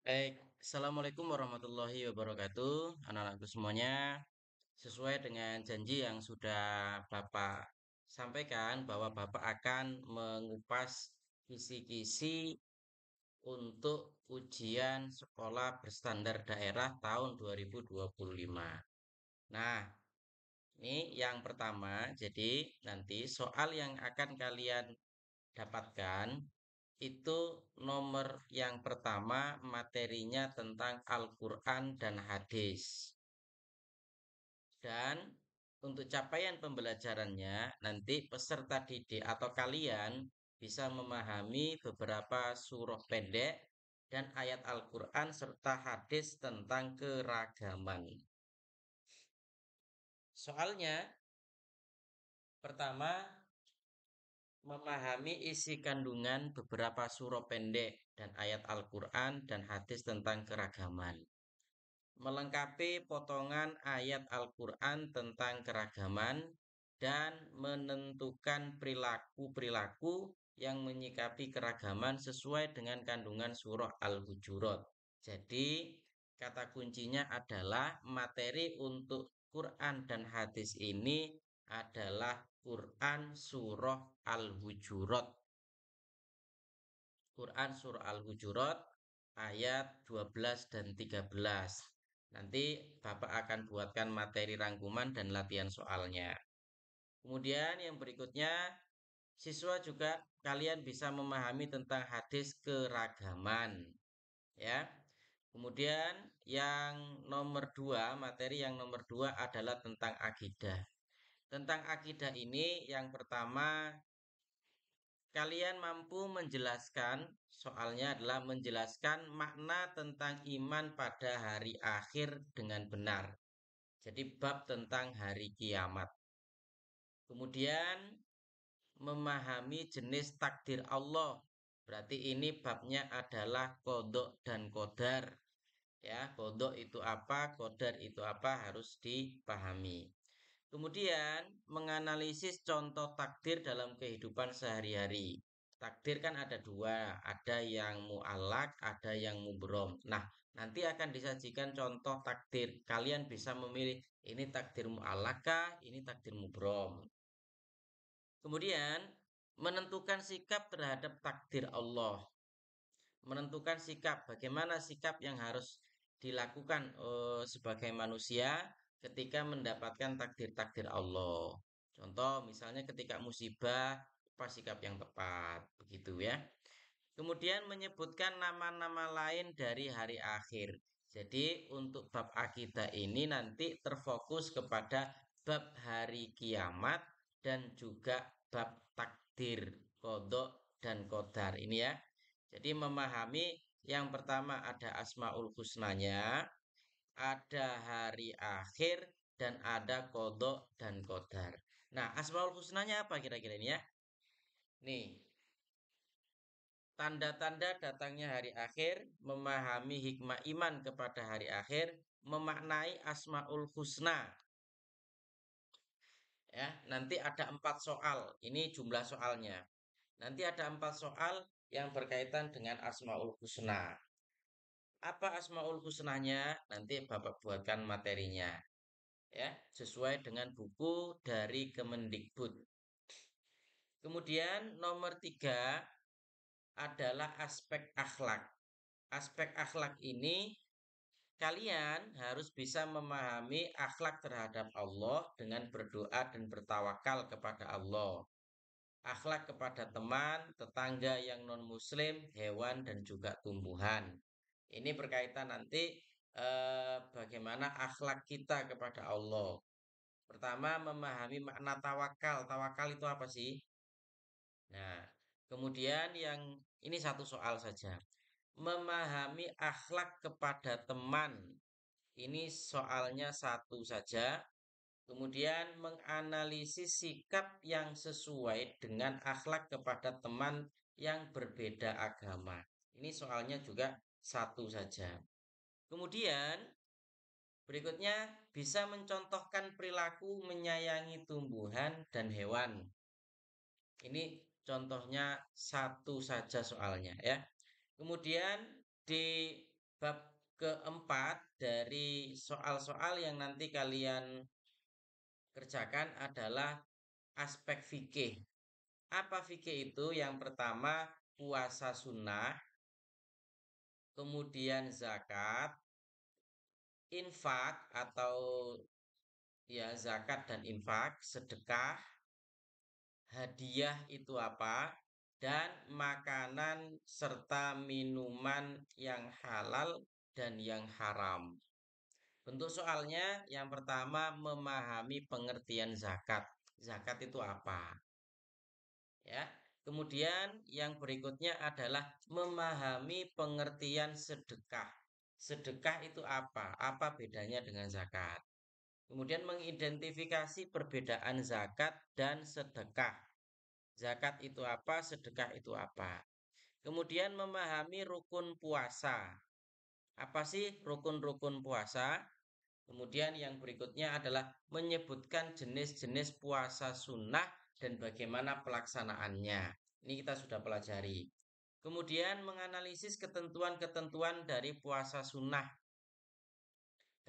Baik, Assalamualaikum warahmatullahi wabarakatuh, anak-anakku semuanya. Sesuai dengan janji yang sudah Bapak sampaikan bahwa Bapak akan mengupas kisi-kisi untuk ujian sekolah berstandar daerah tahun 2025. Nah, ini yang pertama. Jadi, nanti soal yang akan kalian dapatkan itu nomor yang pertama materinya tentang Al-Quran dan hadis. Dan untuk capaian pembelajarannya, nanti peserta didik atau kalian bisa memahami beberapa surah pendek dan ayat Al-Quran serta hadis tentang keragaman. Soalnya, pertama, memahami isi kandungan beberapa surah pendek dan ayat Al-Quran dan hadis tentang keragaman. Melengkapi potongan ayat Al-Quran tentang keragaman dan menentukan perilaku-perilaku yang menyikapi keragaman sesuai dengan kandungan surah Al-Hujurat. Jadi, kata kuncinya adalah materi untuk Quran dan hadis ini adalah Quran surah Al-Hujurat. Quran surah Al-Hujurat ayat 12 dan 13. Nanti Bapak akan buatkan materi rangkuman dan latihan soalnya. Kemudian yang berikutnya, siswa juga kalian bisa memahami tentang hadis keragaman, ya. Kemudian yang nomor dua, materi yang nomor dua adalah tentang akidah. Tentang akidah ini yang pertama kalian mampu menjelaskan, soalnya adalah menjelaskan makna tentang iman pada hari akhir dengan benar. Jadi bab tentang hari kiamat. Kemudian memahami jenis takdir Allah. Berarti ini babnya adalah kodok dan kodar. Ya, kodok itu apa, kodar itu apa harus dipahami. Kemudian menganalisis contoh takdir dalam kehidupan sehari-hari. Takdir kan ada dua, ada yang mu'alak, ada yang mubrom. Nah, nanti akan disajikan contoh takdir. Kalian bisa memilih ini takdir mu'alak kah, ini takdir mubrom. Kemudian menentukan sikap terhadap takdir Allah. Menentukan sikap, bagaimana sikap yang harus dilakukan sebagai manusia ketika mendapatkan takdir-takdir Allah. Contoh misalnya ketika musibah, apa sikap yang tepat, begitu ya. Kemudian menyebutkan nama-nama lain dari hari akhir. Jadi untuk bab akidah ini nanti terfokus kepada bab hari kiamat dan juga bab takdir, kodok dan kodar ini ya. Jadi memahami yang pertama ada Asmaul Husnanya, ada hari akhir, dan ada kodok dan kodar. Nah, Asmaul Husnanya apa kira-kira ini ya? Nih, tanda-tanda datangnya hari akhir, memahami hikmah iman kepada hari akhir, memaknai Asmaul Husna. Ya, nanti ada 4 soal. Ini jumlah soalnya. Nanti ada 4 soal yang berkaitan dengan Asmaul Husna. Apa Asmaul Husnanya? Nanti Bapak buatkan materinya. Ya, sesuai dengan buku dari Kemendikbud. Kemudian nomor 3 adalah aspek akhlak. Aspek akhlak ini kalian harus bisa memahami akhlak terhadap Allah dengan berdoa dan bertawakal kepada Allah. Akhlak kepada teman, tetangga yang non-muslim, hewan dan juga tumbuhan. Ini berkaitan nanti bagaimana akhlak kita kepada Allah. Pertama, memahami makna tawakal. Tawakal itu apa sih? Nah, kemudian yang ini satu soal saja. Memahami akhlak kepada teman. Ini soalnya satu saja. Kemudian menganalisis sikap yang sesuai dengan akhlak kepada teman yang berbeda agama. Ini soalnya juga satu saja. Kemudian berikutnya bisa mencontohkan perilaku menyayangi tumbuhan dan hewan. Ini contohnya satu saja soalnya ya. Kemudian di Bab keempat dari soal-soal yang nanti kalian kerjakan adalah aspek fikih. Apa fikih itu? Yang pertama puasa sunnah, kemudian zakat, infak atau ya zakat dan infak, sedekah, hadiah itu apa, dan makanan serta minuman yang halal dan yang haram. Bentuk soalnya yang pertama memahami pengertian zakat. Zakat itu apa? Ya. Kemudian yang berikutnya adalah memahami pengertian sedekah. Sedekah itu apa? Apa bedanya dengan zakat? Kemudian mengidentifikasi perbedaan zakat dan sedekah. Zakat itu apa? Sedekah itu apa? Kemudian memahami rukun puasa. Apa sih rukun-rukun puasa? Kemudian yang berikutnya adalah menyebutkan jenis-jenis puasa sunnah dan bagaimana pelaksanaannya. Ini kita sudah pelajari. Kemudian menganalisis ketentuan-ketentuan dari puasa sunnah.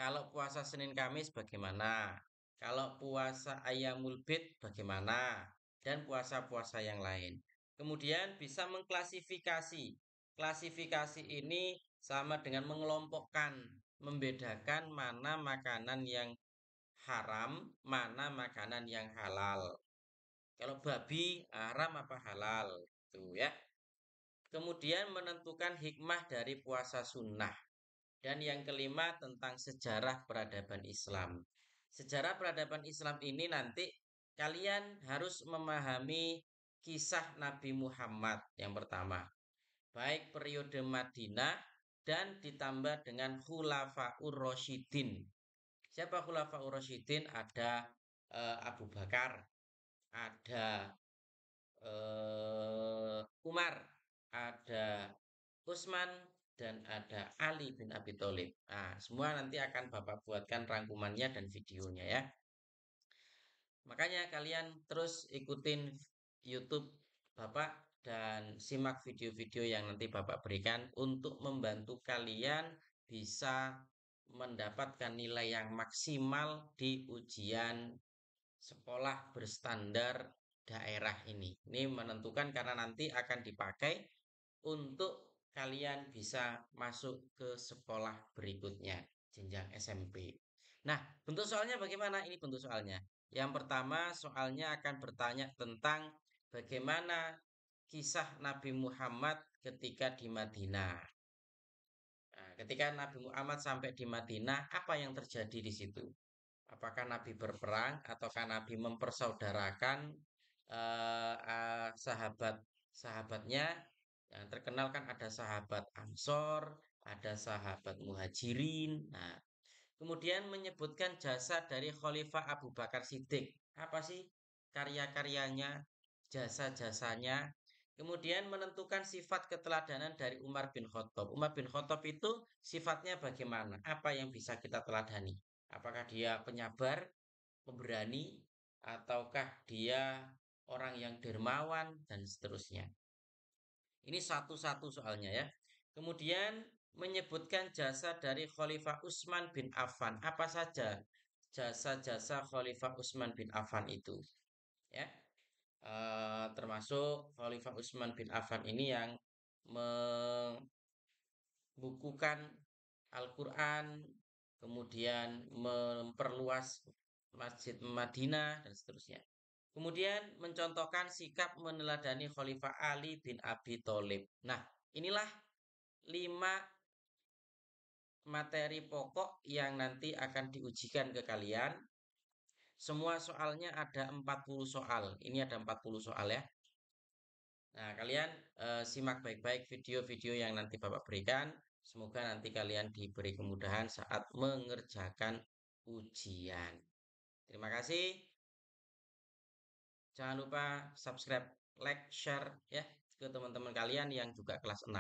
Kalau puasa Senin Kamis bagaimana? Kalau puasa Ayyamul Bid bagaimana? Dan puasa-puasa yang lain. Kemudian bisa mengklasifikasi. Klasifikasi ini sama dengan mengelompokkan, membedakan mana makanan yang haram, mana makanan yang halal. Kalau babi haram apa halal? Tuh ya. Kemudian menentukan hikmah dari puasa sunnah. Dan yang kelima tentang sejarah peradaban Islam. Sejarah peradaban Islam ini nanti kalian harus memahami kisah Nabi Muhammad yang pertama. Baik periode Madinah dan ditambah dengan Khulafaur Rasyidin. Siapa Khulafaur Rasyidin? Ada Abu Bakar, ada Umar, ada Utsman, dan ada Ali bin Abi Thalib. Nah, semua nanti akan Bapak buatkan rangkumannya dan videonya ya. Makanya kalian terus ikutin YouTube Bapak dan simak video-video yang nanti Bapak berikan untuk membantu kalian bisa mendapatkan nilai yang maksimal di ujian sekolah berstandar daerah ini. Ini menentukan karena nanti akan dipakai untuk kalian bisa masuk ke sekolah berikutnya, jenjang SMP. Nah, bentuk soalnya bagaimana? Ini bentuk soalnya. Yang pertama, soalnya akan bertanya tentang bagaimana kisah Nabi Muhammad ketika di Madinah. Nah, ketika Nabi Muhammad sampai di Madinah, apa yang terjadi di situ? Apakah Nabi berperang ataukah Nabi mempersaudarakan sahabat-sahabatnya? Yang terkenal kan ada sahabat Ansor, ada sahabat Muhajirin. Nah, kemudian menyebutkan jasa dari Khalifah Abu Bakar Siddiq. Apa sih karya-karyanya, jasa-jasanya? Kemudian menentukan sifat keteladanan dari Umar bin Khattab. Umar bin Khattab itu sifatnya bagaimana? Apa yang bisa kita teladani? Apakah dia penyabar, pemberani, ataukah dia orang yang dermawan, dan seterusnya. Ini satu-satu soalnya ya. Kemudian menyebutkan jasa dari Khalifah Utsman bin Affan. Apa saja jasa-jasa Khalifah Utsman bin Affan itu? Ya, termasuk Khalifah Utsman bin Affan ini yang membukukan Al-Quran, kemudian memperluas Masjid Madinah, dan seterusnya. Kemudian mencontohkan sikap meneladani Khalifah Ali bin Abi Thalib. Nah, inilah 5 materi pokok yang nanti akan diujikan ke kalian. Semua soalnya ada 40 soal. Ini ada 40 soal ya. Nah, kalian simak baik-baik video-video yang nanti Bapak berikan. Semoga nanti kalian diberi kemudahan saat mengerjakan ujian. Terima kasih. Jangan lupa subscribe, like, share ya ke teman-teman kalian yang juga kelas 6.